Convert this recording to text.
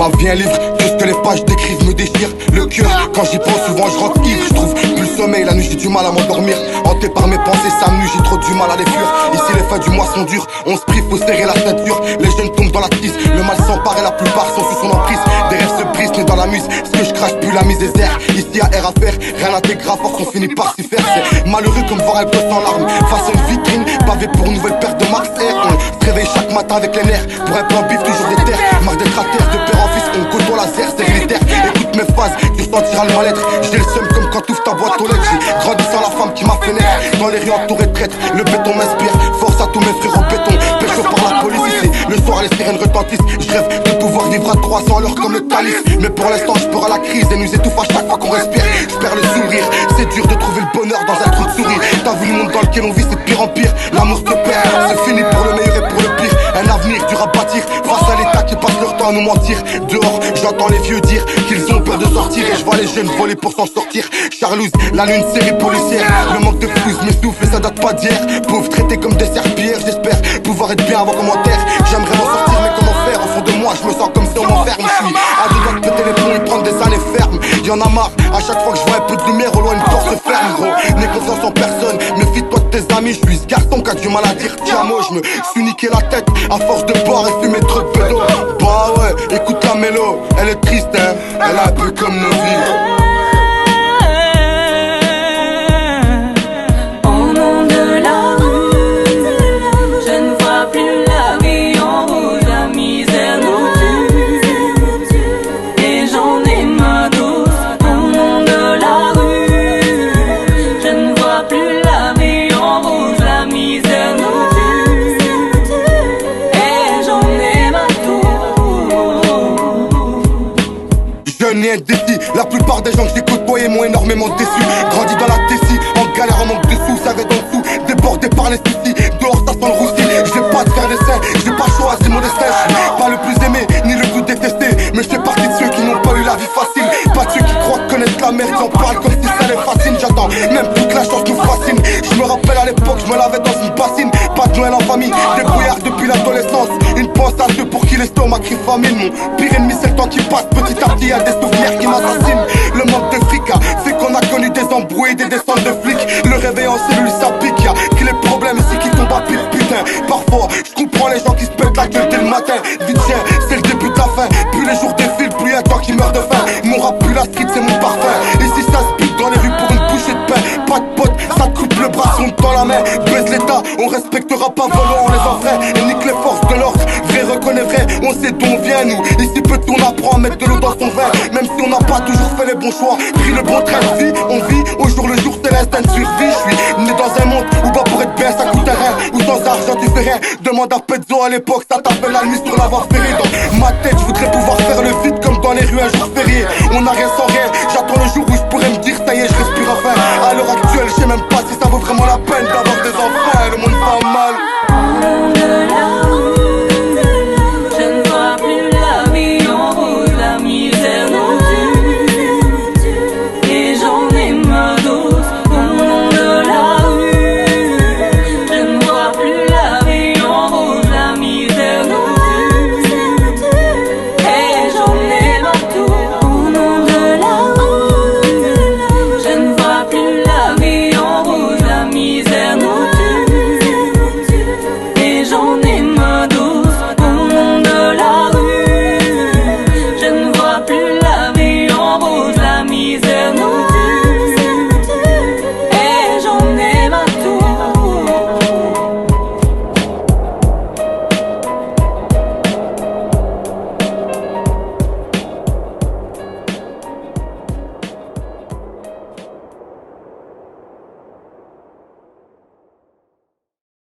Ma vie un livre, tout ce que les pages décrivent me déchire le cœur. Quand j'y pense souvent je rentre ivre, je trouve plus le sommeil, la nuit j'ai du mal à m'endormir. Hanté par mes pensées, ça me nuit, j'ai trop du mal à les fuir. Ici les fins du mois sont dures, on se prive, faut serrer la ceinture. Les jeunes tombent dans la tisse, le mal s'empare et la plupart sont sous son emprise. Des rêves se brisent, mais dans la muse, ce que je crache plus la mise des airs. Ici y'a air à faire, rien n'intègre à force, on finit par s'y faire. C'est malheureux comme voir un gosse en larmes face à une vitrine, pavé pour une nouvelle paire de Max Air. On se réveille chaque matin avec les nerfs, pour un plan bif toujours des terres. Marre d'être à terre, de père en fils, on côtoie la serre, c'est militaire. Écoute mes phases, tu sentiras le mal-être. J'ai le seum comme quand t'ouvres ta boîte aux lettres. J'ai grandi sans la femme qui m'a fait naître. Dans les rues entourées de traîtres, le béton m'inspire. Force à tous mes frères au béton, pécho par la police ici. Le soir les sirènes retentissent. Je rêve de pouvoir vivre à 300 à l'heure comme le Thalys. Mais pour l'instant je peur à la crise et nous étouffe à chaque fois qu'on respire. Je perds le sourire, c'est dur de trouver le bonheur dans un trou de souris. T'as vu le monde dans lequel on vit, c'est de pire en pire. L'amour se perd, c'est fini pour le meilleur et pour le pire. Un avenir dur à bâtir face à l'état qui passe leur temps à nous mentir. Dehors, j'entends les vieux dire qu'ils ont peur de sortir et je vois les jeunes voler pour s'en sortir. Charlouse, la lune série policière. Le manque de flouze m'essouffle et ça date pas d'hier. Pauvre traité comme des serpillères, j'espère pouvoir être bien avant commentaire. J'aimerais m'en sortir mais comment faire? Au fond de moi je me sens comme si on m'enferme. Je suis à deux doigts de péter les plombs et prendre des années fermes. Y'en a marre, à chaque fois que je vois un peu de lumière au loin une porte se ferme gros. N'aie confiance en personne, méfie-toi de tes amis. Je suis ce garçon qui a du mal à dire tiens moi. Je me suis niqué la tête à force de boire et fumer trop de pédo. Bah ouais, écoute la mélo, elle est triste hein, elle est un peu comme nos vies. Décis. La plupart des gens que j'ai côtoyés m'ont énormément déçu. Grandi dans la Tessie, en galère, en manque de sous, ça va dans le sous, débordé par les soucis. Dehors ça sent le roussi, j'ai pas de faire d'essai, j'ai pas choisi mon destin. J'suis pas le plus aimé, ni le plus détesté, mais je fais partie de ceux qui n'ont pas eu la vie facile. Pas de ceux qui croient connaître la merde, j'en parle comme si ça les fascine. J'attends, même toute la chance nous fascine. Je me rappelle à l'époque, je me lavais dans une bassine. Pas de Noël en famille, débrouillard depuis l'adolescence. Une pensée à ceux pour qui l'estomac crie famine. Mon pire ennemi c'est le temps qui passe, petit à petit y'a des souvenirs qui m'assassinent. Le manque de fric fait qu'on a connu des embrouilles, des descentes de flics. Le réveil en cellule ça pique, y'a que les problèmes ici qui tombent à pic putain. Parfois je comprends les gens qui se pètent la gueule dès le matin. Vite tiens, c'est le début de la fin. Plus les jours défilent, plus y'a un temps qui meurt de faim. Mon rap plus la street c'est mon parfum. Ici ça se pique dans les rues pour une bouchée de pain. Pas de potes, ça te coupe le bras, son dans la main. Baisse l'état, on respectera pas volant, on les enfreint. Et nique les forces de l'ordre, vrai reconnaît vrai. On sait d'où on vient nous, ici peut on apprend à mettre de l'eau dans son vin. Même si on n'a pas toujours fait les bons choix, pris le bon train de vie. On vit au jour le jour, c'est l'instinct de survie. Je suis né dans un monde où bah pour être bien ça coûte rien. Où sans argent tu fais rien. Demande à Pezzo à l'époque, ça t'appelle la nuit sur la voie ferrée. Dans ma tête je voudrais pouvoir faire le vide comme dans les rues un jour férié. On n'a rien sans rien, j'attends le jour où je pourrais me dire ça y est je respire enfin. À l'heure actuelle je sais même pas si ça vaut vraiment la peine d'avoir